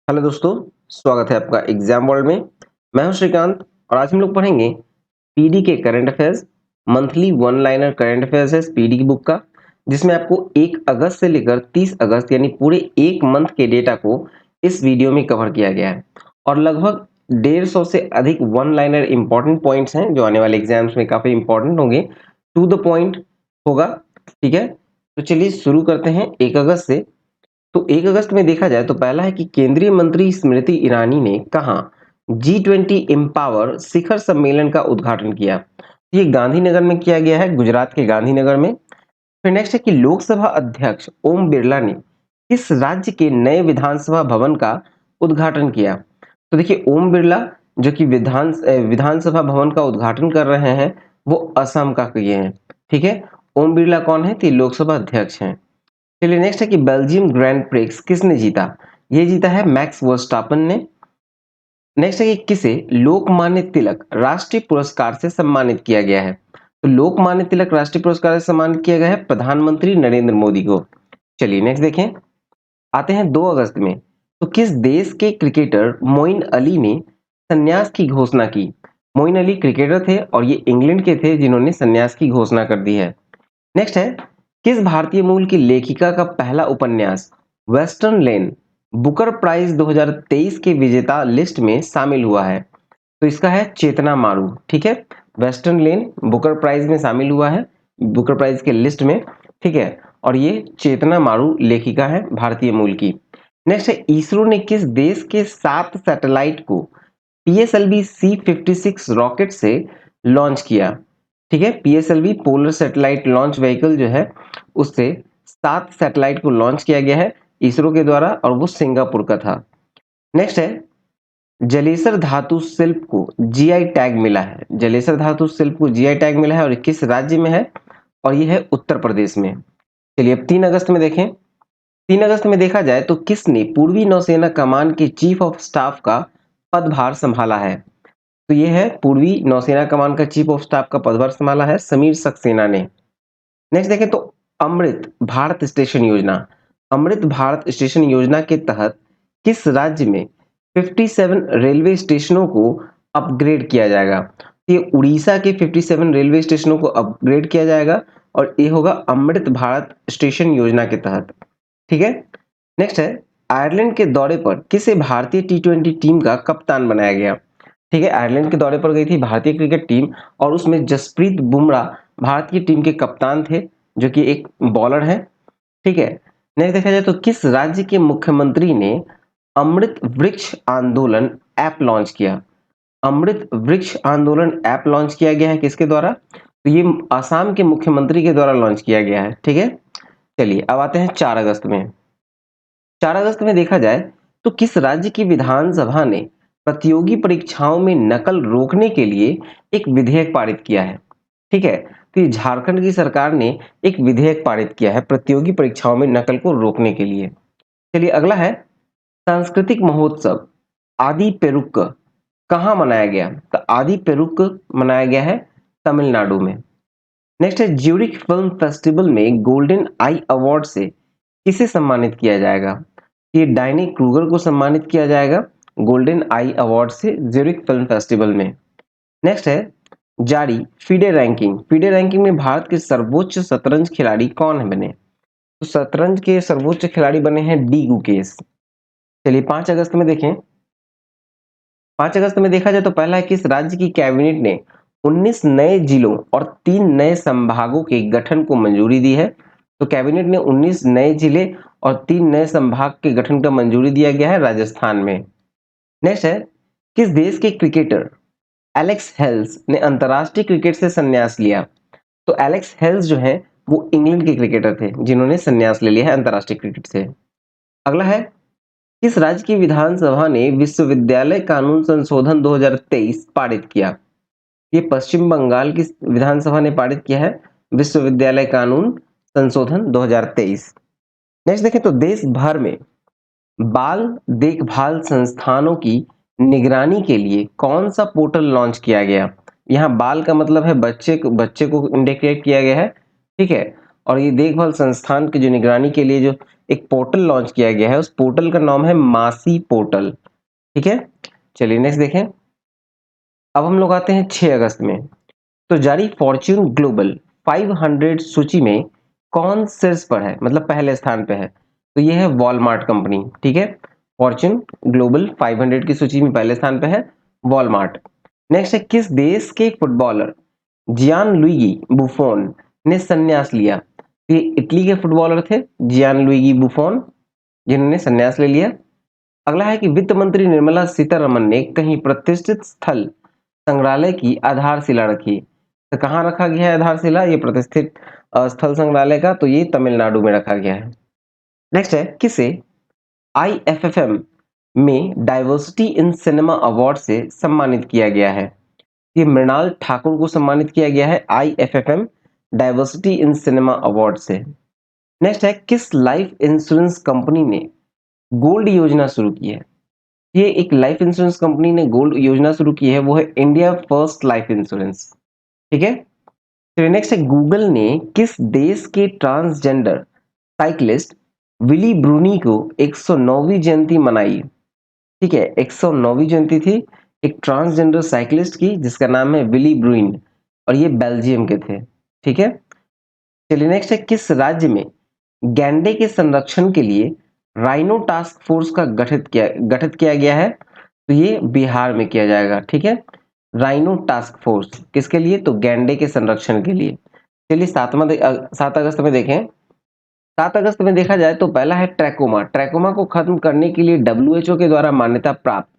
Hello दोस्तों, स्वागत है आपका एग्जाम वर्ल्ड में। मैं हूं श्रीकांत और आज हम लोग पढ़ेंगे पीडी के current affairs. Monthly one liner current affairs है पीडी की बुक का, जिसमें आपको 1 अगस्त से लेकर 30 अगस्त यानी पूरे एक मंथ के डेटा को इस वीडियो में कवर किया गया है। और लगभग 150 से अधिक वन लाइनर इंपॉर्टेंट पॉइंट्स हैं जो आने वाले एग्जाम्स में काफी इंपॉर्टेंट होंगे। टू द पॉइंट होगा, ठीक है। तो चलिए शुरू करते हैं 1 अगस्त से। तो 1 अगस्त में देखा जाए तो पहला है कि केंद्रीय मंत्री स्मृति ईरानी ने कहा G20 एम्पावर शिखर सम्मेलन का उद्घाटन किया। ये गांधीनगर में किया गया है, गुजरात के गांधीनगर में। फिर नेक्स्ट है कि लोकसभा अध्यक्ष ओम बिरला ने किस राज्य के नए विधानसभा भवन का उद्घाटन किया। तो देखिए ओम बिरला जो कि विधानसभा भवन का उद्घाटन कर रहे हैं वो असम का किए हैं, ठीक है। ओम बिरला कौन है? तो ये लोकसभा अध्यक्ष हैं। चलिए नेक्स्ट है कि बेल्जियम ग्रैंड प्रिक्स किसने जीता? ये जीता है मैक्स वर्स्टापन ने। नेक्स्ट है कि किसे लोकमान्य तिलक राष्ट्रीय पुरस्कार से सम्मानित किया गया है? तो लोकमान्य तिलक राष्ट्रीय पुरस्कार से सम्मानित किया गया है प्रधानमंत्री नरेंद्र मोदी को। चलिए नेक्स्ट देखें, आते हैं 2 अगस्त में। तो किस देश के क्रिकेटर मोइन अली ने संन्यास की घोषणा की? मोइन अली क्रिकेटर थे और ये इंग्लैंड के थे जिन्होंने संन्यास की घोषणा कर दी है। नेक्स्ट है, किस भारतीय मूल की लेखिका का पहला उपन्यास वेस्टर्न लेन बुकर प्राइज 2023 के विजेता लिस्ट में शामिल हुआ है? तो इसका है चेतना मारू, ठीक है। वेस्टर्न लेन बुकर प्राइज में शामिल हुआ है, बुकर प्राइज के लिस्ट में, ठीक है। और ये चेतना मारू लेखिका है भारतीय मूल की। नेक्स्ट है, इसरो ने किस देश के 7 सैटेलाइट को पीएसएलवी C56 रॉकेट से लॉन्च किया? ठीक है, PSLV polar satellite launch vehicle जो है उससे 7 सैटेलाइट को लॉन्च किया गया है इसरो के द्वारा और वो सिंगापुर का था। नेक्स्ट है, जलेसर धातु शिल्प को जीआई टैग मिला है। जलेसर धातु शिल्प को जीआई टैग मिला है और किस राज्य में है? और ये है उत्तर प्रदेश में। चलिए अब 3 अगस्त में देखें। 3 अगस्त में देखा जाए तो किसने पूर्वी नौसेना कमान के चीफ ऑफ स्टाफ का पदभार संभाला है? तो ये है पूर्वी नौसेना कमान का चीफ ऑफ स्टाफ का पदभार संभाला है समीर सक्सेना ने। नेक्स्ट देखें तो अमृत भारत स्टेशन योजना, अमृत भारत स्टेशन योजना के तहत किस राज्य में 57 रेलवे स्टेशनों को अपग्रेड किया जाएगा? तो ये उड़ीसा के 57 रेलवे स्टेशनों को अपग्रेड किया जाएगा और ये होगा अमृत भारत स्टेशन योजना के तहत, ठीक है। नेक्स्ट है, आयरलैंड के दौरे पर किसे भारतीय टी20 टीम का कप्तान बनाया गया? ठीक है, आयरलैंड के दौरे पर गई थी भारतीय क्रिकेट टीम और उसमें जसप्रीत बुमराह भारतीय टीम के कप्तान थे जो कि एक बॉलर है, ठीक है। नेक्स्ट देखा जाए तो किस राज्य के मुख्यमंत्री ने अमृत वृक्ष आंदोलन ऐप लॉन्च किया? अमृत वृक्ष आंदोलन ऐप लॉन्च किया गया है किसके द्वारा? तो ये असम के मुख्यमंत्री के द्वारा लॉन्च किया गया है, ठीक है। चलिए अब आते हैं 4 अगस्त में। 4 अगस्त में देखा जाए तो किस राज्य की विधानसभा ने प्रतियोगी परीक्षाओं में नकल रोकने के लिए एक विधेयक पारित किया है? ठीक है, तो ये झारखंड की सरकार ने एक विधेयक पारित किया है प्रतियोगी परीक्षाओं में नकल को रोकने के लिए। चलिए अगला है, सांस्कृतिक महोत्सव आदि पेरुक्क कहाँ मनाया गया? तो आदि पेरुक्क मनाया गया है तमिलनाडु में। नेक्स्ट है, ज्यूरिख फिल्म फेस्टिवल में गोल्डन आई अवार्ड से किसे सम्मानित किया जाएगा? ये डायनी क्रूगर को सम्मानित किया जाएगा गोल्डन आई अवार्ड से ज्यूरिख फिल्म फेस्टिवल में। नेक्स्ट है, जारी फीडे रैंकिंग, फीडे रैंकिंग में भारत के सर्वोच्च शतरंज खिलाड़ी कौन है बने? तो शतरंज के सर्वोच्च खिलाड़ी बने हैं डी गुकेश। चलिए 5 अगस्त में देखें। 5 अगस्त में देखा जाए तो पहला है, किस राज्य की कैबिनेट ने 19 नए जिलों और 3 नए संभागों के गठन को मंजूरी दी है? तो कैबिनेट ने 19 नए जिले और 3 नए संभाग के गठन का मंजूरी दिया गया है राजस्थान में। नेक्स्ट है, किस देश के क्रिकेटर एलेक्स हेल्स ने अंतरराष्ट्रीय क्रिकेट से संन्यास लिया? तो एलेक्स हेल्स जो है वो इंग्लैंड के क्रिकेटर थे जिन्होंने संन्यास ले लिया है अंतरराष्ट्रीय क्रिकेट से। अगला है, किस राज्य की विधानसभा ने विश्वविद्यालय कानून संशोधन 2023 पारित किया? ये पश्चिम बंगाल की विधानसभा ने पारित किया है विश्वविद्यालय कानून संशोधन 2023। नेक्स्ट देखें तो देश भर में बाल देखभाल संस्थानों की निगरानी के लिए कौन सा पोर्टल लॉन्च किया गया? यहाँ बाल का मतलब है बच्चे को इंडिकेट किया गया है, ठीक है। और ये देखभाल संस्थान की जो निगरानी के लिए जो एक पोर्टल लॉन्च किया गया है, उस पोर्टल का नाम है मासी पोर्टल। ठीक है, चलिए नेक्स्ट देखें। अब हम लोग आते हैं 6 अगस्त में। तो जारी फॉर्च्यून ग्लोबल 500 सूची में कौन शीर्ष पर है, मतलब पहले स्थान पे है? तो ये है वॉलमार्ट कंपनी। ठीक है, फॉर्च्यून ग्लोबल 500 की सूची में पहले स्थान पे है वॉलमार्ट। नेक्स्ट है, किस देश के फुटबॉलर जियान लुइगी बुफोन ने संन्यास लिया? ये इटली के फुटबॉलर थे जियान लुइगी बुफोन, जिन्होंने संन्यास ले लिया। अगला है कि वित्त मंत्री निर्मला सीतारमन ने कहीं प्रतिष्ठित स्थल संग्रहालय की आधारशिला रखी। तो कहाँ रखा गया है आधारशिला ये प्रतिष्ठित स्थल संग्रहालय का? तो ये तमिलनाडु में रखा गया है। नेक्स्ट है, किसे आईएफएफएम में डाइवर्सिटी इन सिनेमा अवार्ड से सम्मानित किया गया है? ये मृणाल ठाकुर को सम्मानित किया गया है IFFM diversity in cinema award से। नेक्स्ट है, किस लाइफ इंश्योरेंस कंपनी ने गोल्ड योजना शुरू की है? ये एक लाइफ इंश्योरेंस कंपनी ने गोल्ड योजना शुरू की है, वो है इंडिया फर्स्ट लाइफ इंश्योरेंस। ठीक है, तो नेक्स्ट है, गूगल ने किस देश के ट्रांसजेंडर साइक्लिस्ट विली ब्रूनी को 109वीं जयंती मनाई? ठीक है, 109वीं जयंती थी एक ट्रांसजेंडर साइक्लिस्ट की जिसका नाम है विली ब्रूइन और ये बेल्जियम के थे। ठीक है, चलिए नेक्स्ट है, किस राज्य में गैंडे के संरक्षण के लिए राइनो टास्क फोर्स का गठित किया गया है? तो ये बिहार में किया जाएगा। ठीक है, राइनो टास्क फोर्स किसके लिए? तो गैंडे के संरक्षण के लिए। चलिए 7 अगस्त में देखें। 7 अगस्त में देखा जाए तो पहला है ट्रैकोमा। ट्रैकोमा को खत्म करने के लिए डब्ल्यूएचओ के द्वारा मान्यता प्राप्त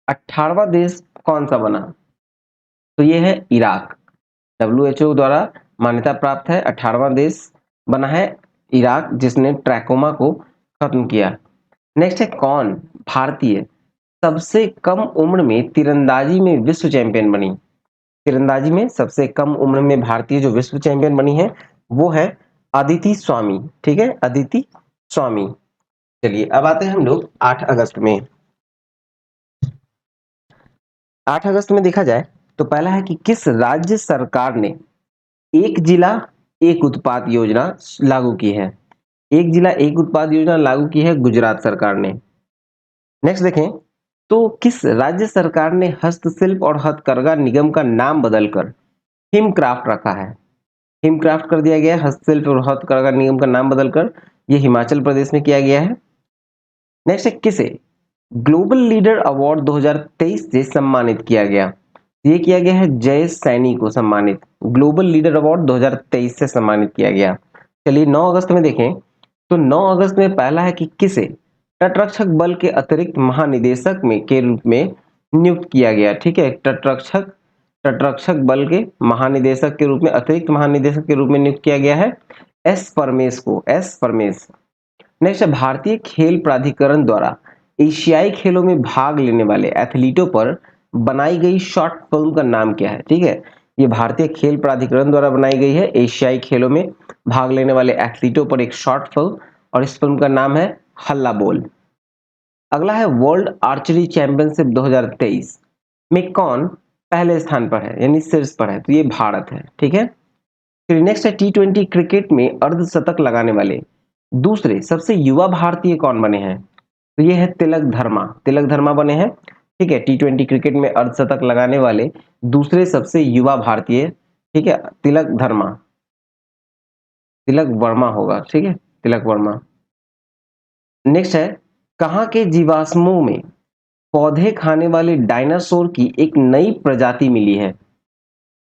18वां देश कौन सा बना? तो ये है इराक। डब्ल्यूएचओ द्वारा मान्यता प्राप्त है 18वां देश बना है इराक, जिसने ट्रैकोमा को खत्म किया। नेक्स्ट है, कौन भारतीय सबसे कम उम्र में तीरंदाजी में विश्व चैंपियन बनी? तीरंदाजी में सबसे कम उम्र में भारतीय जो विश्व चैंपियन बनी है वो है अदिति स्वामी। ठीक है, अदिति स्वामी। चलिए अब आते हैं हम लोग 8 अगस्त में। 8 अगस्त में देखा जाए तो पहला है कि किस राज्य सरकार ने एक जिला एक उत्पाद योजना लागू की है? एक जिला एक उत्पाद योजना लागू की है गुजरात सरकार ने। नेक्स्ट देखें, तो किस राज्य सरकार ने हस्तशिल्प और हथकरघा निगम का नाम बदलकर हिमक्राफ्ट रखा है? हिमक्राफ्ट कर दिया गया है, हस्तशिल्प और हथकरघा निगम का नाम बदलकर। ये हिमाचल प्रदेश में किया गया है। नेक्स्ट है, किसे ग्लोबल लीडर अवार्ड 2023 से सम्मानित किया गया? ये किया गया है जय सैनी को सम्मानित, ग्लोबल लीडर अवार्ड 2023 से सम्मानित किया गया। चलिए 9 अगस्त में देखें तो 9 अगस्त में पहला है कि किसे तटरक्षक बल के अतिरिक्त महानिदेशक में के रूप में नियुक्त किया गया? ठीक है, तटरक्षक बल के महानिदेशक के रूप में, अतिरिक्त महानिदेशक के रूप में नियुक्त किया गया है एस परमेश को, एस परमेश। नेक्स्ट है, भारतीय खेल प्राधिकरण द्वारा एशियाई खेलों में भाग लेने वाले एथलीटों पर बनाई गई शॉर्ट फिल्म का नाम क्या है? ठीक है, ये भारतीय खेल प्राधिकरण द्वारा बनाई गई है एशियाई खेलों में भाग लेने वाले एथलीटों पर एक शॉर्ट फिल्म, और इस फिल्म का नाम है हल्ला बोल। अगला है, वर्ल्ड आर्चरी चैंपियनशिप 2023 में कौन पहले स्थान पर है यानी शीर्ष पर है? तो ये भारत है। ठीक है, फिर नेक्स्ट है, T20 क्रिकेट में अर्धशतक लगाने वाले दूसरे सबसे युवा भारतीय कौन बने हैं? तो ये है तिलक धर्मा, तिलक धर्मा बने हैं। ठीक है, T20 क्रिकेट में अर्धशतक लगाने वाले दूसरे सबसे युवा भारतीय। ठीक है, तिलक धर्मा, तिलक वर्मा होगा। ठीक है, तिलक वर्मा। नेक्स्ट है, कहाँ के जीवाश्मों में पौधे खाने वाले डायनासोर की एक नई प्रजाति मिली है?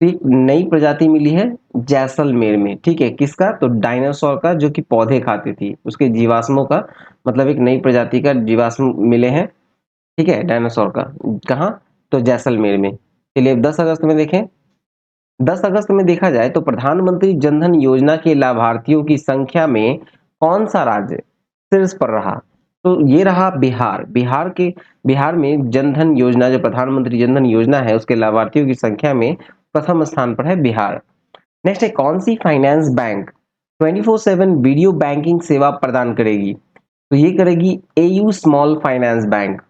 एक नई प्रजाति मिली है जैसलमेर में। ठीक है, किसका? तो डायनासोर का, जो कि पौधे खाती थी, उसके जीवाश्मों का, मतलब एक नई प्रजाति का जीवाश्म मिले हैं। ठीक है, डायनासोर का कहाँ? तो जैसलमेर में। चलिए 10 अगस्त में देखें। 10 अगस्त में देखा जाए तो प्रधानमंत्री जनधन योजना के लाभार्थियों की संख्या में कौन सा राज्य शीर्ष पर रहा? तो ये रहा बिहार। बिहार में जनधन योजना, जो प्रधानमंत्री जनधन योजना है, उसके लाभार्थियों की संख्या में प्रथम स्थान पर है बिहार। नेक्स्ट है, कौन सी फाइनेंस बैंक 24/7 वीडियो बैंकिंग सेवा प्रदान करेगी? तो ये करेगी AU small finance bank.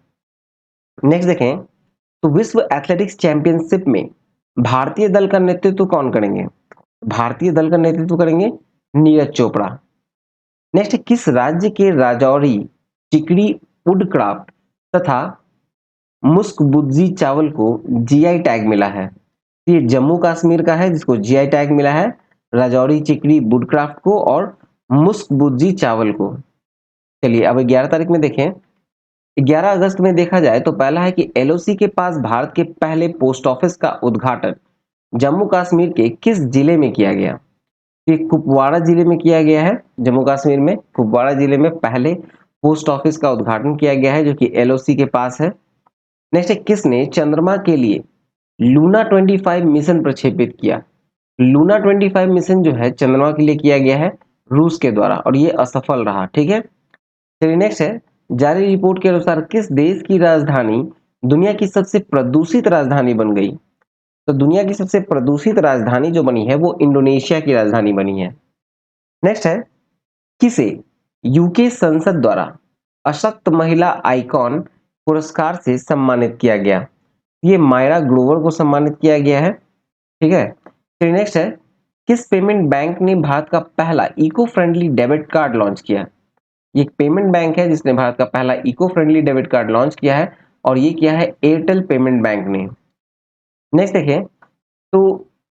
Next देखें, तो विश्व एथलेटिक्स चैंपियनशिप में भारतीय दल का नेतृत्व कौन करेंगे? भारतीय दल का नेतृत्व करेंगे नीरज चोपड़ा। नेक्स्ट, किस राज्य के राजौरी चिकड़ी वुडक्राफ्ट तथा मुस्क चावल को जीआई टैग मिला है? ये जम्मू कश्मीर का है जिसको जीआई टैग मिला है, राजौरी चिकड़ी वुडक्राफ्ट को और मुस्क चावल को। चलिए अब 11 तारीख में देखें। 11 अगस्त में देखा जाए तो पहला है कि एलओसी के पास भारत के पहले पोस्ट ऑफिस का उद्घाटन जम्मू कश्मीर के किस जिले में किया गया? ये कुपवाड़ा जिले में किया गया है। जम्मू कश्मीर में कुपवाड़ा जिले में पहले पोस्ट ऑफिस का उद्घाटन किया गया है जो कि एलओसी के पास है। नेक्स्ट है, किसने चंद्रमा के लिए लूना 25 मिशन प्रक्षेपित किया? लूना 25 मिशन जो है चंद्रमा के लिए किया गया है रूस के द्वारा और ये असफल रहा। ठीक है, चलिए नेक्स्ट है, जारी रिपोर्ट के अनुसार किस देश की राजधानी दुनिया की सबसे प्रदूषित राजधानी बन गई? तो दुनिया की सबसे प्रदूषित राजधानी जो बनी है वो इंडोनेशिया की राजधानी बनी है। नेक्स्ट है, किसे यूके संसद द्वारा अशक्त महिला आइकॉन पुरस्कार से सम्मानित किया गया? ये मायरा ग्रोवर को सम्मानित किया गया है। ठीक है, फिर नेक्स्ट है, किस पेमेंट बैंक ने भारत का पहला eco friendly debit card launch किया? ये एक पेमेंट बैंक है जिसने भारत का पहला eco friendly debit card launch किया है और ये किया है एयरटेल पेमेंट बैंक ने। नेक्स्ट देखें तो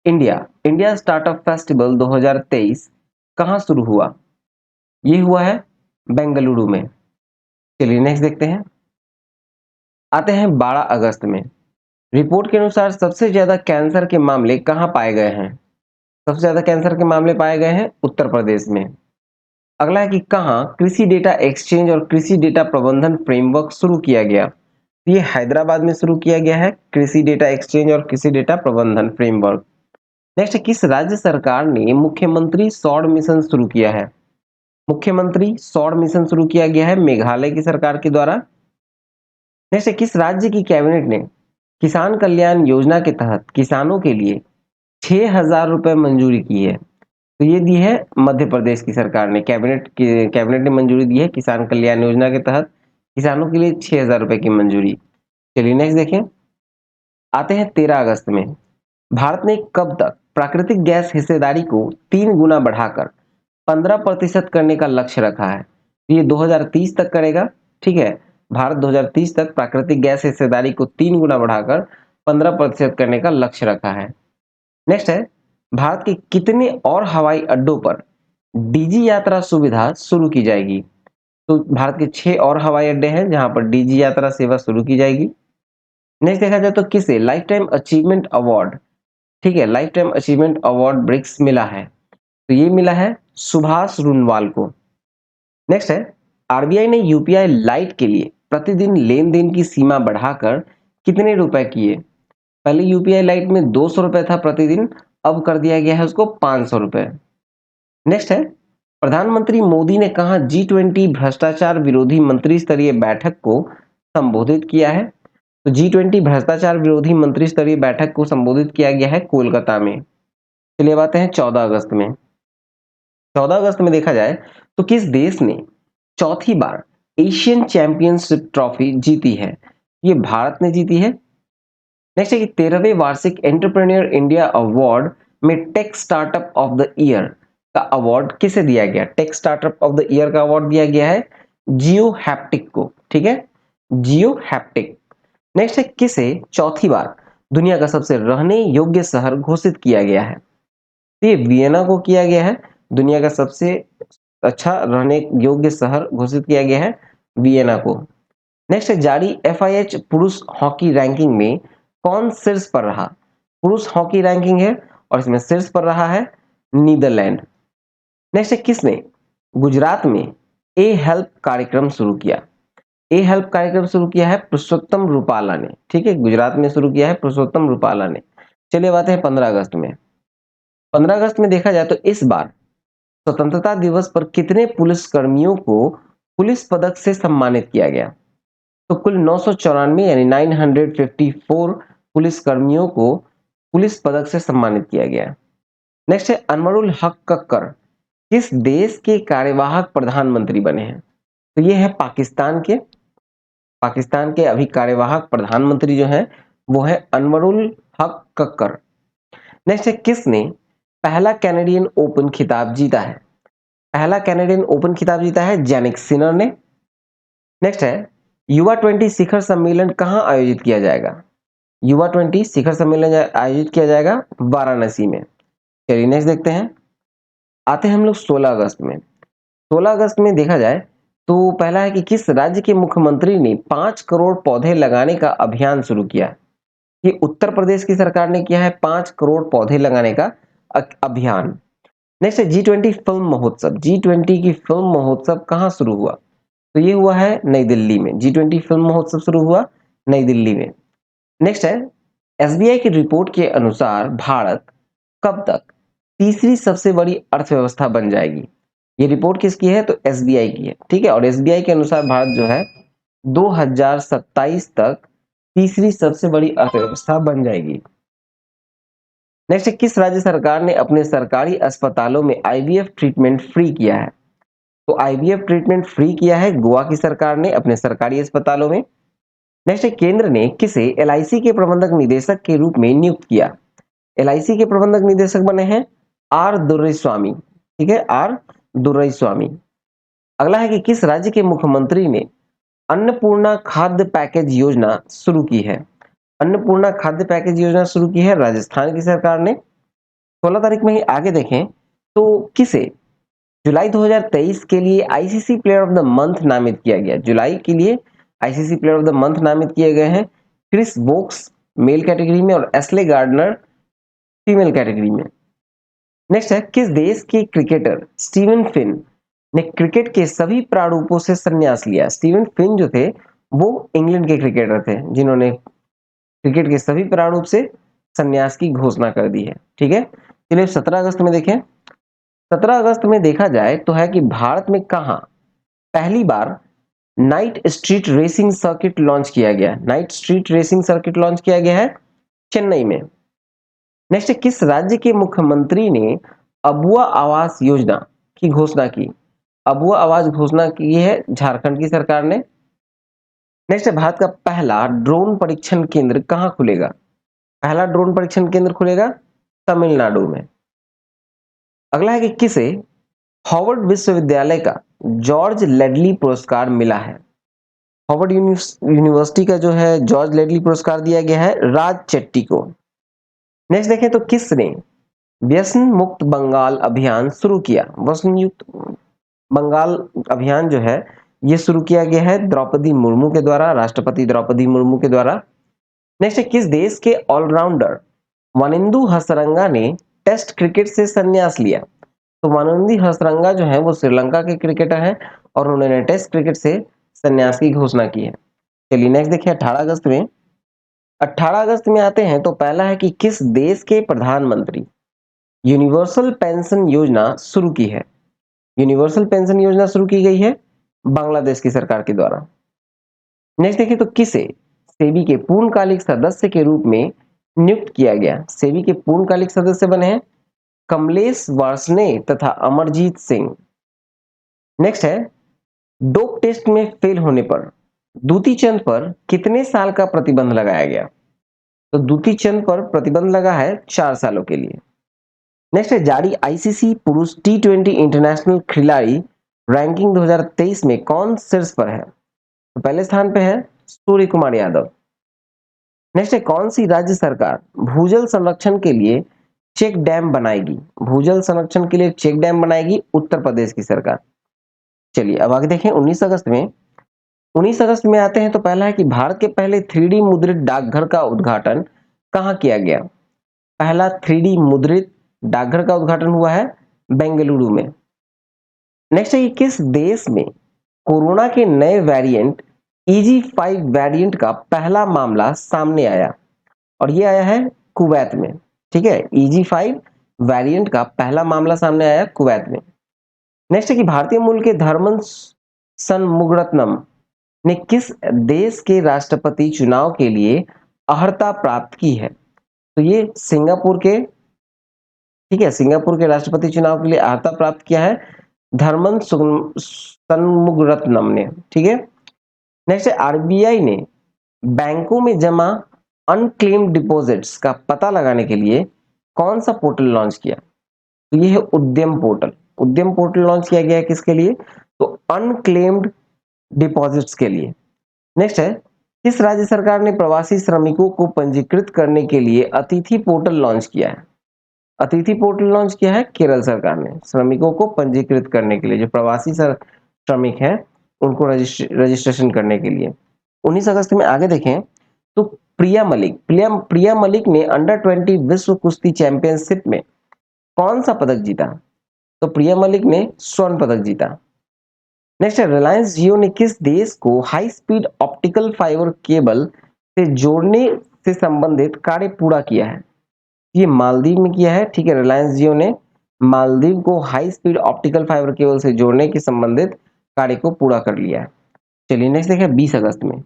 इंडिया इंडिया स्टार्टअप फेस्टिवल 2023 कहां शुरू हुआ? ये हुआ है बेंगलुरु में। चलिए नेक्स्ट देखते हैं, आते हैं 12 अगस्त में। रिपोर्ट के अनुसार सबसे ज्यादा कैंसर के मामले कहां पाए गए हैं? सबसे ज्यादा कैंसर के मामले पाए गए हैं उत्तर प्रदेश में। अगला है कि कहां कृषि डेटा एक्सचेंज और कृषि डेटा प्रबंधन फ्रेमवर्क शुरू किया गया? ये हैदराबाद में शुरू किया गया है कृषि डेटा एक्सचेंज और कृषि डेटा प्रबंधन फ्रेमवर्क। नेक्स्ट, किस राज्य सरकार ने मुख्यमंत्री सौर मिशन शुरू किया है? मुख्यमंत्री सौर मिशन शुरू किया गया है मेघालय की सरकार के द्वारा। नेक्स्ट, किस राज्य की कैबिनेट ने किसान कल्याण योजना के तहत किसानों के लिए 6,000 रुपए मंजूरी की है? तो ये दी है मध्य प्रदेश की सरकार ने, कैबिनेट ने मंजूरी दी है किसान कल्याण योजना के तहत किसानों के लिए 6,000 रुपए की मंजूरी। चलिए नेक्स्ट देखें, आते हैं 13 अगस्त में। भारत ने कब तक प्राकृतिक गैस हिस्सेदारी को 3 गुना बढ़ाकर 15% करने का लक्ष्य रखा है? ये 2030 तक करेगा। ठीक है, भारत 2030 तक प्राकृतिक गैस हिस्सेदारी को 3 गुना बढ़ाकर 15% करने का लक्ष्य रखा है। नेक्स्ट है, भारत के कितने और हवाई अड्डों पर डीजी यात्रा सुविधा शुरू की जाएगी? तो भारत के 6 और हवाई अड्डे हैं जहां पर डीजी यात्रा सेवा शुरू की जाएगी। नेक्स्ट देखा जाए तो किसे लाइफ टाइम अचीवमेंट अवार्ड, ठीक है, lifetime achievement award BRICS मिला है? तो ये मिला है सुभाष रुनवाल को। नेक्स्ट है, आरबीआई ने यूपीआई लाइट के लिए प्रतिदिन लेन देन की सीमा बढ़ाकर कितने रुपए किए? पहले यूपीआई लाइट में 200 रुपए था प्रतिदिन, अब कर दिया गया है उसको 500 रुपए। नेक्स्ट है, प्रधानमंत्री मोदी ने कहा G20 भ्रष्टाचार विरोधी मंत्री स्तरीय बैठक को संबोधित किया है? तो G20 भ्रष्टाचार विरोधी मंत्री स्तरीय बैठक को संबोधित किया गया है कोलकाता में। चलिए अब आते हैं 14 अगस्त में। 14 अगस्त में देखा जाए तो किस देश ने चौथी बार एशियन चैंपियनशिप ट्रॉफी जीती है? ये भारत ने जीती है। नेक्स्ट है कि 13वें वार्षिक एंटरप्रेन्योर इंडिया अवार्ड में tech startup of the year का अवार्ड किसे दिया गया? Tech startup of the year का अवार्ड दिया गया है जियो हैप्टिक को। ठीक है, जियो हैप्टिक। नेक्स्ट है, किसे चौथी बार दुनिया का सबसे रहने योग्य शहर घोषित किया गया है? तो ये वियना को किया गया है, दुनिया का सबसे अच्छा रहने योग्य शहर घोषित किया गया है वियना को। नेक्स्ट है, जारी एफआईएच पुरुष हॉकी रैंकिंग में कौन शीर्ष पर रहा? पुरुष हॉकी रैंकिंग है और इसमें शीर्ष पर रहा है नीदरलैंड। नेक्स्ट है, किसने गुजरात में ए हेल्प कार्यक्रम शुरू किया? ए हेल्प कार्यक्रम शुरू किया है पुरुषोत्तम रूपाला ने। ठीक है, गुजरात में शुरू किया है पुरुषोत्तम रूपाला ने। चलिए बात है 15 अगस्त में। 15 अगस्त में देखा जाए तो इस बार स्वतंत्रता दिवस पर कितने पुलिस कर्मियों को पुलिस पदक से सम्मानित किया गया? तो कुल 994 यानी 954 पुलिस कर्मियों को पुलिस पदक से सम्मानित किया गया। नेक्स्ट है, अनवरुल हक कक्कर किस देश के कार्यवाहक प्रधानमंत्री बने हैं? तो ये है पाकिस्तान के अभी कार्यवाहक प्रधानमंत्री जो है वो है अनवरुल हक कक्कर। नेक्स्ट है, किसने पहला कैनेडियन ओपन खिताब जीता है? पहला कैनेडियन ओपन खिताब जीता है जैनिक सिनर ने। नेक्स्ट है युवा 20 शिखर सम्मेलन कहाँ आयोजित किया जाएगा? युवा 20 शिखर सम्मेलन आयोजित किया जाएगा वाराणसी में। चलिए नेक्स्ट देखते हैं। आते हैं हम लोग 16 अगस्त में। 16 अगस्त में देखा जाए तो पहला है कि किस राज्य के मुख्यमंत्री ने 5 करोड़ पौधे लगाने का अभियान शुरू किया? ये उत्तर प्रदेश की सरकार ने किया है 5 करोड़ पौधे लगाने का अभियान। नेक्स्ट है G20 फिल्म महोत्सव। G20 की फिल्म महोत्सव कहाँ शुरू हुआ? तो ये हुआ है नई दिल्ली में। G20 फिल्म महोत्सव शुरू हुआ नई दिल्ली में। नेक्स्ट है एसबीआई की रिपोर्ट के अनुसार भारत कब तक तीसरी सबसे बड़ी अर्थव्यवस्था बन जाएगी? ये रिपोर्ट किसकी है? तो एसबीआई की है, ठीक है। और एसबीआई के अनुसार भारत जो है 2027 तक तीसरी सबसे बड़ी अर्थव्यवस्था बन जाएगी। नेक्स्ट है किस राज्य सरकार ने अपने सरकारी अस्पतालों में आईवीएफ ट्रीटमेंट फ्री किया है? तो आईवीएफ ट्रीटमेंट फ्री किया है गोवा की सरकार ने अपने सरकारी अस्पतालों में। नेक्स्ट है केंद्र ने किसे एलआईसी के प्रबंधक निदेशक के रूप में नियुक्त किया? एलआईसी के प्रबंधक निदेशक बने हैं आर दुर्रईस्वामी, ठीक है, आर दुर्रईस्वामी। अगला है कि किस राज्य के मुख्यमंत्री ने अन्नपूर्णा खाद्य पैकेज योजना शुरू की है? अन्नपूर्णा खाद्य पैकेज योजना शुरू की है राजस्थान की सरकार ने। 16 तारीख में ही आगे देखें तो किसे जुलाई 2023 के लिए ICC player of the month नामित किया गया? जुलाई के लिए ICC player of the month नामित किए गए हैं क्रिस वोक्स मेल कैटेगरी में और एस्ले गार्डनर फीमेल कैटेगरी में। नेक्स्ट है किस देश के क्रिकेटर स्टीवन फिन ने क्रिकेट के सभी प्रारूपों से संन्यास लिया? स्टीवन फिन जो थे वो इंग्लैंड के क्रिकेटर थे जिन्होंने क्रिकेट के सभी प्रारूप से संन्यास की घोषणा कर दी है, ठीक है। चलिए 17 अगस्त में देखें। 17 अगस्त में देखा जाए तो है कि भारत में कहां पहली बार night street racing circuit launch किया गया? Night street racing circuit launch किया गया है चेन्नई में। नेक्स्ट किस राज्य के मुख्यमंत्री ने अबुआ आवास योजना की घोषणा की? अबुआ आवास घोषणा की है झारखंड की सरकार ने। नेक्स्ट है भारत का पहला ड्रोन परीक्षण केंद्र कहां खुलेगा? पहला ड्रोन परीक्षण केंद्र खुलेगा तमिलनाडु में। अगला है कि किसे हार्वर्ड विश्वविद्यालय का जॉर्ज लेडली पुरस्कार मिला है? हार्वर्ड यूनिवर्सिटी का जो है जॉर्ज लेडली पुरस्कार दिया गया है राज चेट्टी को। नेक्स्ट देखें तो किसने व्यसन मुक्त बंगाल अभियान शुरू किया? व्यसन युक्त बंगाल अभियान जो है ये शुरू किया गया है द्रौपदी मुर्मू के द्वारा, राष्ट्रपति द्रौपदी मुर्मू के द्वारा। नेक्स्ट है किस देश के ऑलराउंडर वनिंदु हसरंगा ने टेस्ट क्रिकेट से संन्यास लिया? तो वनिंदु हसरंगा जो है वो श्रीलंका के क्रिकेटर हैं और उन्होंने टेस्ट क्रिकेट से संन्यास की घोषणा की है। चलिए नेक्स्ट देखिए 18 अगस्त में। 18 अगस्त में आते हैं तो पहला है कि किस देश के प्रधानमंत्री यूनिवर्सल पेंशन योजना शुरू की है? यूनिवर्सल पेंशन योजना शुरू की गई है बांग्लादेश की सरकार के द्वारा। नेक्स्ट देखिए तो किसे सेबी के पूर्णकालिक सदस्य के रूप में नियुक्त किया गया? सेबी के पूर्णकालिक सदस्य बने हैं कमलेश वार्ष्णे तथा अमरजीत सिंह। नेक्स्ट है डोप टेस्ट में फेल होने पर दूती चंद पर कितने साल का प्रतिबंध लगाया गया? तो दूती चंद पर प्रतिबंध लगा है 4 सालों के लिए। नेक्स्ट है जारी आईसीसी पुरुष T20 इंटरनेशनल खिलाड़ी रैंकिंग 2023 में कौन शीर्ष पर है? तो पहले स्थान पे है सूर्य कुमार यादव। नेक्स्ट है कौन सी राज्य सरकार भूजल संरक्षण के लिए चेक डैम बनाएगी? भूजल संरक्षण के लिए चेक डैम बनाएगी उत्तर प्रदेश की सरकार। चलिए अब आगे देखें 19 अगस्त में। 19 अगस्त में आते हैं तो पहला है कि भारत के पहले 3D मुद्रित डाकघर का उद्घाटन कहां किया गया? पहला 3D मुद्रित डाकघर का उद्घाटन हुआ है बेंगलुरु में। नेक्स्ट है कि किस देश में कोरोना के नए वेरिएंट EG5 वेरिएंट का पहला मामला सामने आया? और ये आया है कुवैत में, ठीक है। EG5 वेरिएंट का पहला मामला सामने आया कुवैत में। नेक्स्ट है कि भारतीय मूल के धर्मन षणमुगरत्नम ने किस देश के राष्ट्रपति चुनाव के लिए अर्हता प्राप्त की है? तो ये सिंगापुर के, ठीक है, सिंगापुर के राष्ट्रपति चुनाव के लिए अर्हता प्राप्त किया है धर्मन षणमुगरत्नम ने, ठीक है। नेक्स्ट है आरबीआई ने बैंकों में जमा अनक्लेम्ड डिपॉजिट्स का पता लगाने के लिए कौन सा पोर्टल लॉन्च किया? तो ये है उद्यम पोर्टल। उद्यम पोर्टल लॉन्च किया गया है किसके लिए? तो अनक्लेम्ड डिपॉजिट्स के लिए। नेक्स्ट है, किस राज्य सरकार ने प्रवासी श्रमिकों को पंजीकृत करने के लिए अतिथि पोर्टल लॉन्च किया है? अतिथि पोर्टल लॉन्च किया है केरल सरकार ने, श्रमिकों को पंजीकृत करने के लिए, जो प्रवासी श्रमिक हैं उनको रजिस्ट्रेशन करने के लिए। 19 अगस्त में आगे देखें तो प्रिया मलिक ने अंडर 20 विश्व कुश्ती चैंपियनशिप में कौन सा पदक जीता? तो प्रिया मलिक ने स्वर्ण पदक जीता। नेक्स्ट है, रिलायंस जियो ने किस देश को high speed optical fibre cable से जोड़ने से संबंधित कार्य पूरा किया है? ये मालदीव में किया है। ठीक है, रिलायंस जियो ने मालदीव को high speed optical fibre cable से जोड़ने के संबंधित कार्य को पूरा कर लिया है। चलिए नेक्स्ट देखें 20 अगस्त में।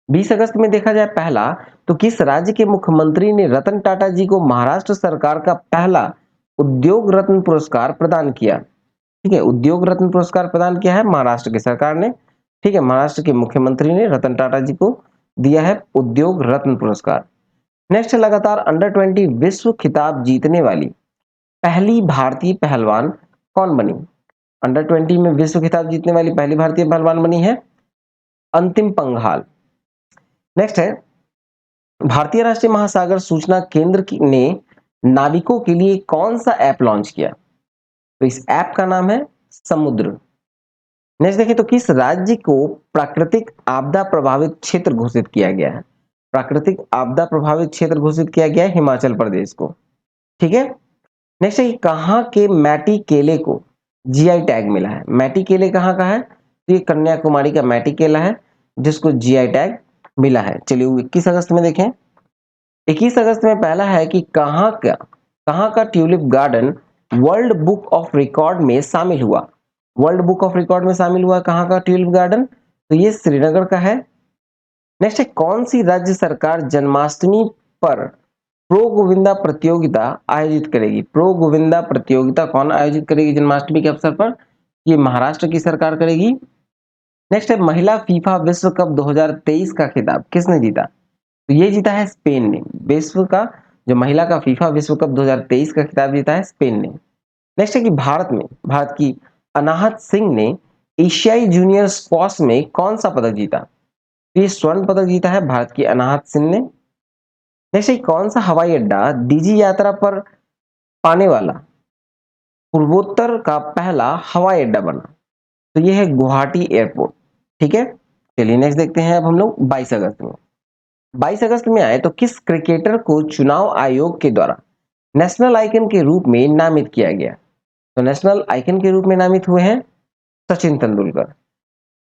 20 अगस्त में देखा जाए पहला, तो किस राज्य के मुख्यमंत्री ने रतन टाटा जी को महाराष्ट्र सरकार का पहला उद्योग रत्न पुरस्कार प्रदान किया? ठीक है, उद्योग रत्न पुरस्कार प्रदान किया है महाराष्ट्र की सरकार ने। ठीक है, महाराष्ट्र के मुख्यमंत्री ने रतन टाटा जी को दिया है उद्योग रत्न पुरस्कार। नेक्स्ट, लगातार अंडर 20 विश्व खिताब जीतने वाली पहली भारतीय पहलवान कौन बनी? अंडर 20 में विश्व खिताब जीतने वाली पहली भारतीय पहलवान बनी है अंतिम पंघाल। नेक्स्ट है, भारतीय राष्ट्रीय महासागर सूचना केंद्र ने नाविकों के लिए कौन सा ऐप लॉन्च किया? तो इस ऐप का नाम है समुद्र। नेक्स्ट देखिए, तो किस राज्य को प्राकृतिक आपदा प्रभावित क्षेत्र घोषित किया गया है? प्राकृतिक आपदा प्रभावित क्षेत्र घोषित किया गया है हिमाचल प्रदेश को। ठीक है, नेक्स्ट है, कहाँ के मैटी केले को जीआई टैग मिला है? मैटी केले कहाँ का है? तो ये कन्याकुमारी का मैटी केला है जिसको जीआई टैग मिला है। चलिए 21 अगस्त में देखें। 21 अगस्त में पहला है कि कहाँ का tulip garden world book of record में शामिल हुआ? वर्ल्ड बुक ऑफ रिकॉर्ड में शामिल हुआ कहाँ का ट्यूलिप गार्डन? तो ये श्रीनगर का है। नेक्स्ट है, कौन सी राज्य सरकार जन्माष्टमी पर प्रो गोविंदा प्रतियोगिता आयोजित करेगी? प्रो गोविंदा प्रतियोगिता कौन आयोजित करेगी जन्माष्टमी के अवसर पर? ये महाराष्ट्र की सरकार करेगी। नेक्स्ट है, महिला फीफा विश्व कप 2023 का खिताब किसने जीता? तो ये जीता है स्पेन ने। विश्व का जो महिला का फीफा विश्व कप 2023 का खिताब जीता है स्पेन ने। नेक्स्ट है कि भारत की अनाहत सिंह ने एशियाई जूनियर स्क्वॉश में कौन सा पदक जीता? तो ये स्वर्ण पदक जीता है भारत की अनाहत सिंह ने। नेक्स्ट है, कौन सा हवाई अड्डा डीजी यात्रा पर पाने वाला पूर्वोत्तर का पहला हवाई अड्डा बना? तो ये है गुवाहाटी एयरपोर्ट। ठीक है, चलिए नेक्स्ट देखते हैं अब हम लोग 22 अगस्त में। 22 अगस्त में आए तो किस क्रिकेटर को चुनाव आयोग के द्वारा नेशनल आइकन के रूप में नामित किया गया? तो नेशनल आइकन के रूप में नामित हुए हैं सचिन तेंदुलकर।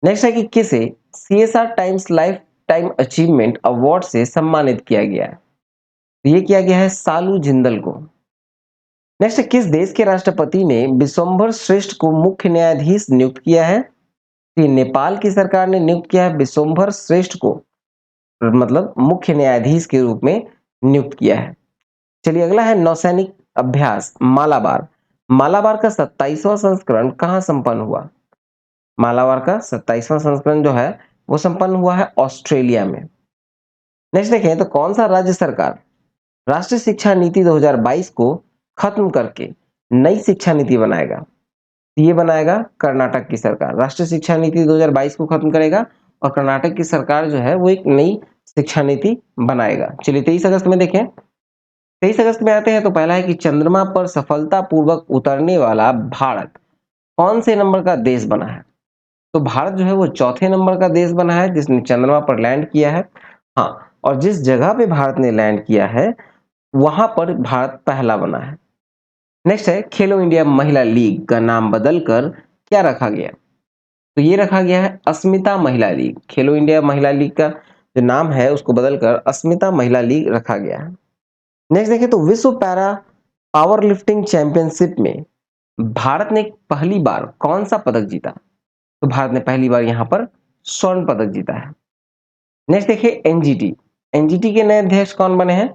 नेक्स्ट है कि किसे CSR times life time achievement award से सम्मानित किया गया है? तो ये किया गया है सालू जिंदल को। नेक्स्ट है, किस देश के राष्ट्रपति ने विश्वंभर श्रेष्ठ को मुख्य न्यायाधीश नियुक्त किया है? तो नेपाल की सरकार ने नियुक्त किया है विश्वंभर श्रेष्ठ को, मतलब मुख्य न्यायाधीश के रूप में नियुक्त किया है। चलिए अगला है नौसैनिक अभ्यास मालाबार। मालाबार का 27वां संस्करण कहाँ संपन्न हुआ? मालाबार का 27वां संस्करण जो है वो संपन्न हुआ है ऑस्ट्रेलिया में। नेक्स्ट देखें तो कौन सा राज्य सरकार राष्ट्रीय शिक्षा नीति 2022 को खत्म करके नई शिक्षा नीति बनाएगा? ये बनाएगा कर्नाटक की सरकार। राष्ट्रीय शिक्षा नीति 2022 को खत्म करेगा और कर्नाटक की सरकार जो है वो एक नई शिक्षा नीति बनाएगा। चलिए 23 अगस्त में देखें। 23 अगस्त में आते हैं तो पहला है कि चंद्रमा पर सफलतापूर्वक उतरने वाला भारत कौन से नंबर का देश बना है? तो भारत जो है वो चौथे नंबर का देश बना है जिसने चंद्रमा पर लैंड किया है। हाँ, और जिस जगह पे भारत ने लैंड किया है वहां पर भारत पहला बना है। नेक्स्ट है, खेलो इंडिया महिला लीग का नाम बदलकर क्या रखा गया? तो ये रखा गया है अस्मिता महिला लीग। खेलो इंडिया महिला लीग का जो नाम है उसको बदलकर अस्मिता महिला लीग रखा गया है। नेक्स्ट देखें तो विश्व पैरा पावर लिफ्टिंग चैंपियनशिप में भारत ने पहली बार कौन सा पदक जीता? तो भारत ने पहली बार यहाँ पर स्वर्ण पदक जीता है। नेक्स्ट देखिए एनजीटी। एनजीटी के नए अध्यक्ष कौन बने हैं?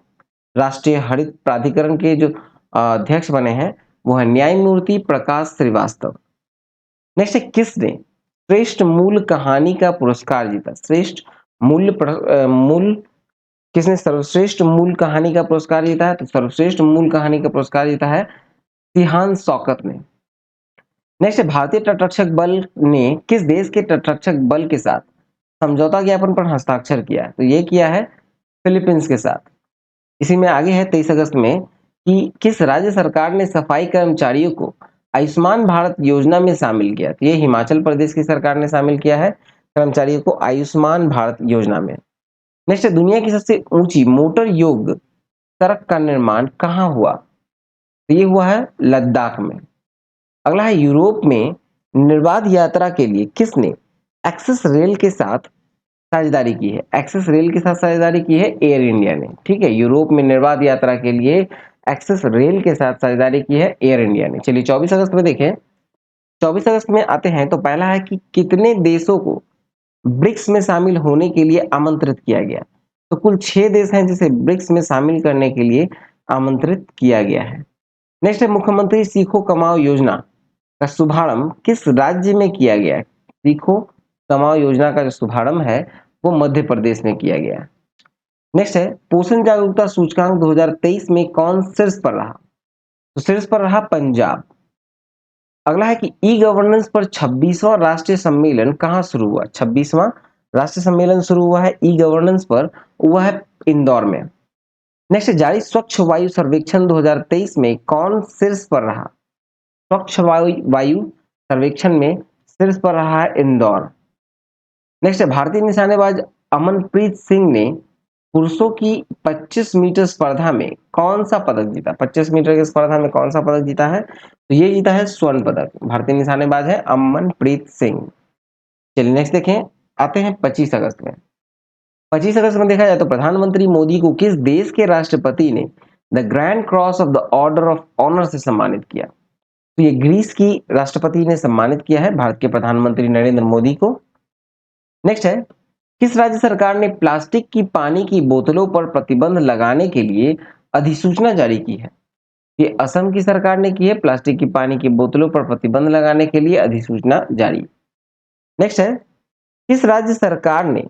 राष्ट्रीय हरित प्राधिकरण के जो अध्यक्ष बने हैं वो है न्यायमूर्ति प्रकाश श्रीवास्तव। नेक्स्ट है, किसने श्रेष्ठ मूल कहानी का पुरस्कार जीता? श्रेष्ठ मूल किसने सर्वश्रेष्ठ मूल कहानी का पुरस्कार जीता है? तो सर्वश्रेष्ठ मूल कहानी का पुरस्कार जीता है सिहान शौकत ने। नेक्स्ट है, भारतीय तटरक्षक बल ने किस देश के तटरक्षक बल के साथ समझौता ज्ञापन पर हस्ताक्षर किया है? तो ये किया है फिलीपींस के साथ। इसी में आगे है 23 अगस्त में कि किस राज्य सरकार ने सफाई कर्मचारियों को आयुष्मान भारत योजना में शामिल किया? तो ये हिमाचल प्रदेश की सरकार ने शामिल किया है कर्मचारियों को आयुष्मान भारत योजना में। नेक्स्ट है, दुनिया की सबसे ऊंची मोटर योग सड़क का निर्माण कहाँ हुआ? तो ये हुआ है लद्दाख में। अगला है, यूरोप में निर्बाध यात्रा के लिए किसने एक्सेस रेल के साथ साझेदारी की है? एक्सेस रेल के साथ साझेदारी की है एयर इंडिया ने। ठीक है, यूरोप में निर्बाध यात्रा के लिए एक्सेस रेल के साथ साझेदारी की है एयर इंडिया ने। चलिए 24 अगस्त में देखें, 24 अगस्त में आते हैं तो पहला है कि कितने देशों को ब्रिक्स में शामिल होने के लिए आमंत्रित किया गया? तो कुल 6 देश हैं जिसे ब्रिक्स में शामिल करने के लिए आमंत्रित किया गया है। नेक्स्ट है, मुख्यमंत्री सीखो कमाओ योजना का शुभारंभ किस राज्य में किया गया है? सीखो कमाओ योजना का जो शुभारंभ है वो मध्य प्रदेश में किया गया है। नेक्स्ट है, पोषण जागरूकता सूचकांक 2023 में कौन शीर्ष पर रहा? तो शीर्ष पर रहा पंजाब। अगला है कि ई गवर्नेंस पर 26वां राष्ट्रीय सम्मेलन कहाँ शुरू हुआ? 26वां राष्ट्रीय सम्मेलन शुरू हुआ है ई गवर्नेंस पर, हुआ है इंदौर में। नेक्स्ट, जारी स्वच्छ वायु सर्वेक्षण 2023 में कौन शीर्ष पर रहा? स्वच्छ वायु सर्वेक्षण में शीर्ष पर रहा है इंदौर। नेक्स्ट है, भारतीय निशानेबाज अमनप्रीत सिंह ने पुरुषों की 25 मीटर स्पर्धा में कौन सा पदक जीता? 25 मीटर की स्पर्धा में कौन सा पदक जीता है? तो ये जीता है स्वर्ण पदक। भारतीय निशानेबाज है अमनप्रीत सिंह। चलिए नेक्स्ट देखें, आते हैं 25 अगस्त में। 25 अगस्त में देखा जाए तो प्रधानमंत्री मोदी को किस देश के राष्ट्रपति ने the grand cross of the order of honour से सम्मानित किया? तो ये ग्रीस की राष्ट्रपति ने सम्मानित किया है भारत के प्रधानमंत्री नरेंद्र मोदी को। नेक्स्ट है, किस राज्य सरकार ने प्लास्टिक की पानी की बोतलों पर प्रतिबंध लगाने के लिए अधिसूचना जारी की है? ये असम की सरकार ने की है प्लास्टिक की पानी की बोतलों पर प्रतिबंध लगाने के लिए अधिसूचना जारी। नेक्स्ट है, किस राज्य सरकार ने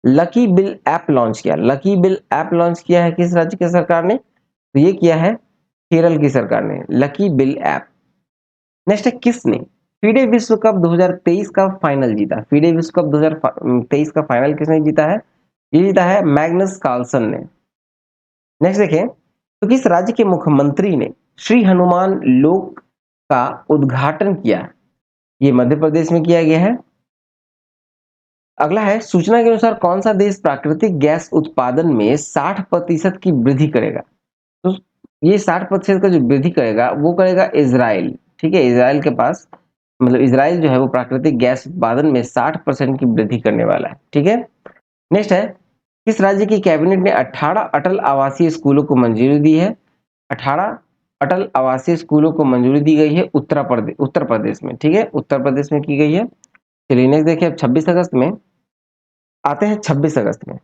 लकी बिल ऐप लॉन्च किया? लकी बिल ऐप लॉन्च किया है किस राज्य की सरकार ने? तो ये किया है केरल की सरकार ने लकी बिल ऐप। नेक्स्ट है, किसने फीडे विश्व कप 2023 का फाइनल जीता? फीडे विश्व कप 2023 का फाइनल किसने जीता है? ये जीता है मैग्नस कार्लसन ने। नेक्स्ट देखें, तो किस राज्य के मुख्यमंत्री ने श्री हनुमान लोक का उद्घाटन किया? ये मध्य प्रदेश में किया गया है। अगला है, सूचना के अनुसार कौन सा देश प्राकृतिक गैस उत्पादन में 60% की वृद्धि करेगा? तो ये 60% का जो वृद्धि करेगा वो करेगा इजराइल। ठीक है, इजराइल के पास मतलब इजराइल जो है वो प्राकृतिक गैस उत्पादन में 60% की वृद्धि करने वाला है। ठीक है, नेक्स्ट है, किस राज्य की कैबिनेट ने 18 अटल आवासीय स्कूलों को मंजूरी दी है? 18 अटल आवासीय स्कूलों को मंजूरी दी गई है उत्तर प्रदेश में। ठीक है, उत्तर प्रदेश में की गई है। चलिए नेक्स्ट देखिए, अब 26 अगस्त में आते हैं। 26 अगस्त में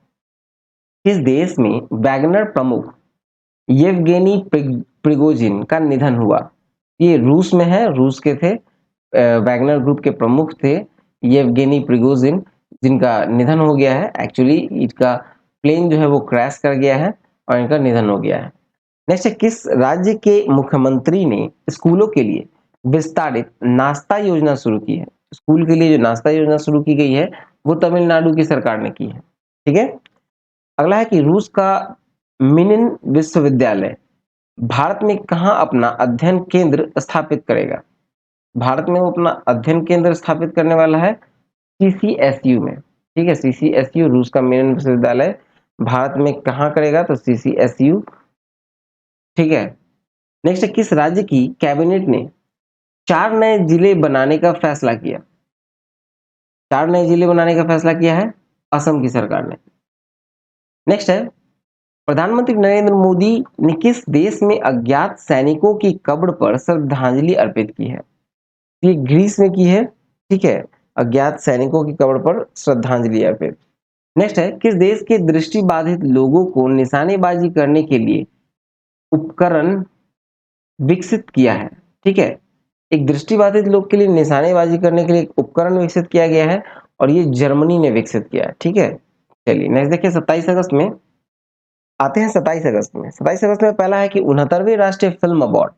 किस देश में वैगनर प्रमुख येवगेनी प्रिगोजिन का निधन हुआ? ये रूस में है, रूस के थे वैगनर ग्रुप के प्रमुख थे येवगेनी प्रिगोजिन, जिनका निधन हो गया है। एक्चुअली इनका प्लेन जो है वो क्रैश कर गया है और इनका निधन हो गया है। नेक्स्ट है, किस राज्य के मुख्यमंत्री ने स्कूलों के लिए विस्तारित नाश्ता योजना शुरू की है? स्कूल के लिए जो नाश्ता योजना शुरू की गई है वो तमिलनाडु की सरकार ने की है। ठीक है, अगला है कि रूस का मिनिन विश्वविद्यालय भारत में कहाँ अपना अध्ययन केंद्र स्थापित करेगा? भारत में वो अपना अध्ययन केंद्र स्थापित करने वाला है सीसीएसयू में। ठीक है, सीसीएसयू रूस का मिनिन विश्वविद्यालय भारत में कहाँ करेगा? तो सीसीएसयू। ठीक है, नेक्स्ट है, किस राज्य की कैबिनेट ने 4 नए जिले बनाने का फैसला किया? 4 नए जिले बनाने का फैसला किया है असम की सरकार ने। नेक्स्ट है, प्रधानमंत्री नरेंद्र मोदी ने किस देश में अज्ञात सैनिकों की कब्र पर श्रद्धांजलि अर्पित की है? ये ग्रीस में की है। ठीक है, अज्ञात सैनिकों की कब्र पर श्रद्धांजलि अर्पित। नेक्स्ट है, किस देश के दृष्टि बाधित लोगों को निशानेबाजी करने के लिए उपकरण विकसित किया है? ठीक है, एक दृष्टिबाधित लोग के लिए निशानेबाजी करने के लिए एक उपकरण विकसित किया गया है और ये जर्मनी ने विकसित किया है। ठीक है, चलिए नेक्स्ट देखिए, 27 अगस्त में आते हैं। 27 अगस्त में पहला है कि 69वें राष्ट्रीय फिल्म अवार्ड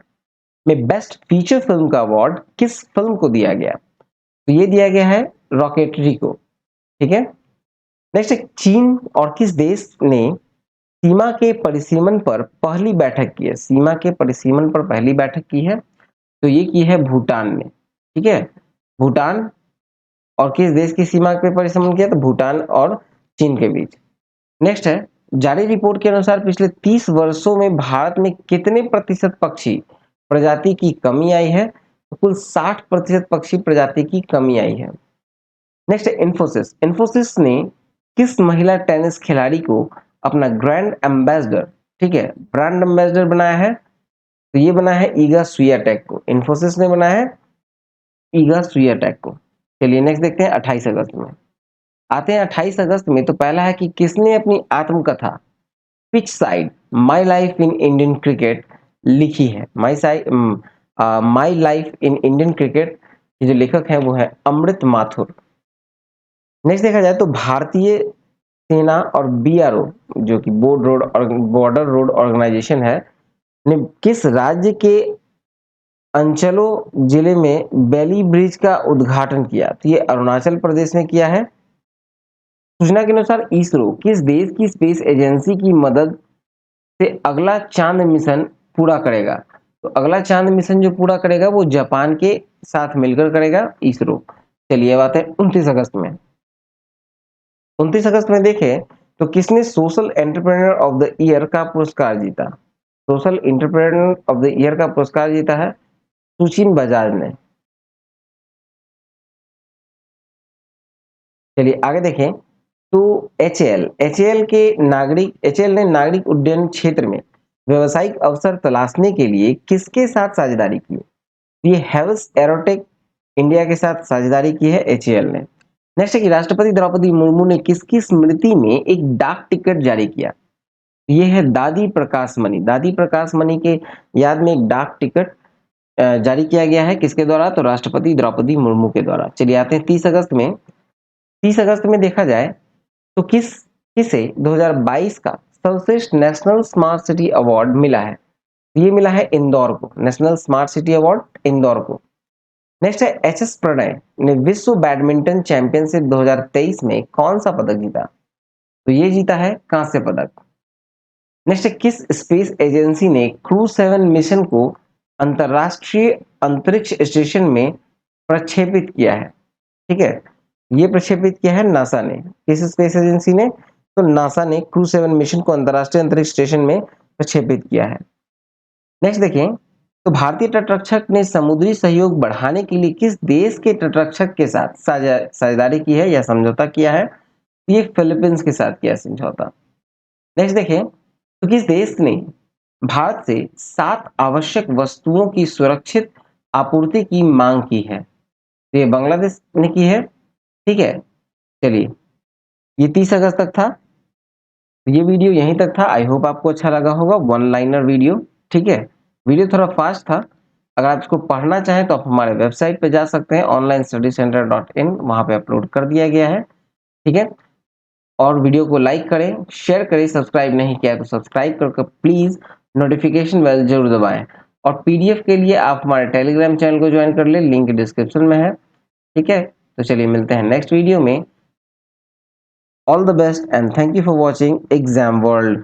में बेस्ट फीचर फिल्म का अवार्ड किस फिल्म को दिया गया? तो ये दिया गया है रॉकेटरी को। ठीक है, नेक्स्ट चीन और किस देश ने सीमा के परिसीमन पर पहली बैठक की है? सीमा के परिसीमन पर पहली बैठक की है, तो ये की है भूटान ने। ठीक है, भूटान और किस देश की सीमा पे परिसीमन किया? तो भूटान और चीन के बीच। नेक्स्ट है, जारी रिपोर्ट के अनुसार पिछले 30 वर्षों में भारत में कितने प्रतिशत पक्षी प्रजाति की कमी आई है? तो कुल 60% पक्षी प्रजाति की कमी आई है। नेक्स्ट है इन्फोसिस। इन्फोसिस ने किस महिला टेनिस खिलाड़ी को अपना ग्रैंड एम्बेसडर, ठीक है, ब्रांड एम्बेसडर बनाया है? तो ये बना है ईगा स्वियाटेक को। इन्फोसिस ने बनाया है ईगा स्वियाटेक को। चलिए नेक्स्ट देखते हैं 28 अगस्त में। आते हैं 28 अगस्त में, तो पहला है कि किसने अपनी आत्मकथा pitch side my life in Indian cricket लिखी है? My life in Indian cricket के जो लेखक हैं वो है अमृत माथुर। नेक्स्ट देखा जाए तो भारतीय सेना और बीआरओ जो कि बॉर्डर रोड ऑर्गेनाइजेशन है ने किस राज्य के अंचलों जिले में बेली ब्रिज का उद्घाटन किया? तो ये अरुणाचल प्रदेश में किया है। सूचना के अनुसार इसरो किस देश की स्पेस एजेंसी की मदद से अगला चांद मिशन पूरा करेगा? तो अगला चांद मिशन जो पूरा करेगा वो जापान के साथ मिलकर करेगा, इसरो। चलिए बात है 29 अगस्त में। 29 अगस्त में देखें तो किसने social entrepreneur of the year का पुरस्कार जीता? Social entrepreneur of the year का पुरस्कार जीता है सुचिन बजाज ने। चलिए आगे देखें तो एचएएल ने नागरिक उड्डयन क्षेत्र में व्यवसायिक अवसर तलाशने के लिए किसके साथ साझेदारी की? ये हेवल्स एरोटेक इंडिया के साथ साझेदारी की है एचएएल ने। नेक्स्ट है कि राष्ट्रपति द्रौपदी मुर्मू ने किसकी स्मृति में एक डाक टिकट जारी किया? ये है दादी प्रकाश मणि। दादी प्रकाश मणि के याद में एक डाक टिकट जारी किया गया है, किसके द्वारा? तो राष्ट्रपति द्रौपदी मुर्मू के द्वारा। चलिए आते हैं 30 अगस्त में। 30 अगस्त में देखा जाए तो किसे 2022 का सर्वश्रेष्ठ नेशनल स्मार्ट सिटी अवार्ड मिला है? ये मिला है इंदौर को, national smart city award Indore को। नेक्स्ट है एचएस प्रणय ने विश्व बैडमिंटन चैंपियनशिप 2023 में कौन सा पदक जीता? तो ये जीता है कांस्य पदक। नेक्स्ट है किस स्पेस एजेंसी ने क्रू 7 मिशन को अंतरराष्ट्रीय अंतरिक्ष स्टेशन में प्रक्षेपित किया है? ठीक है, ये प्रक्षेपित किया है नासा ने। किस स्पेस एजेंसी ने? तो नासा ने क्रू 7 मिशन को अंतरराष्ट्रीय अंतरिक्ष स्टेशन में प्रक्षेपित किया है। नेक्स्ट देखें तो भारतीय तटरक्षक ने समुद्री सहयोग बढ़ाने के लिए किस देश के तटरक्षक के साथ साझेदारी की है या समझौता किया है? ये फिलीपींस के साथ किया समझौता। नेक्स्ट देखें तो किस देश ने भारत से 7 आवश्यक वस्तुओं की सुरक्षित आपूर्ति की मांग की है? तो ये बांग्लादेश ने की है। ठीक है, चलिए ये 30 अगस्त तक था। ये वीडियो यहीं तक था। आई होप आपको अच्छा लगा होगा, वन लाइनर वीडियो। ठीक है, वीडियो थोड़ा फास्ट था। अगर आप इसको पढ़ना चाहें तो आप हमारे वेबसाइट पे जा सकते हैं onlinestudycenter.in, वहां पे अपलोड कर दिया गया है। ठीक है, और वीडियो को लाइक करें, शेयर करें, सब्सक्राइब नहीं किया तो सब्सक्राइब करके प्लीज नोटिफिकेशन बेल जरूर दबाएं। और पीडीएफ के लिए आप हमारे टेलीग्राम चैनल को ज्वाइन कर ले, लिंक डिस्क्रिप्शन में है। ठीक है, तो चलिए मिलते हैं नेक्स्ट वीडियो में। All the best and thank you for watching exam world.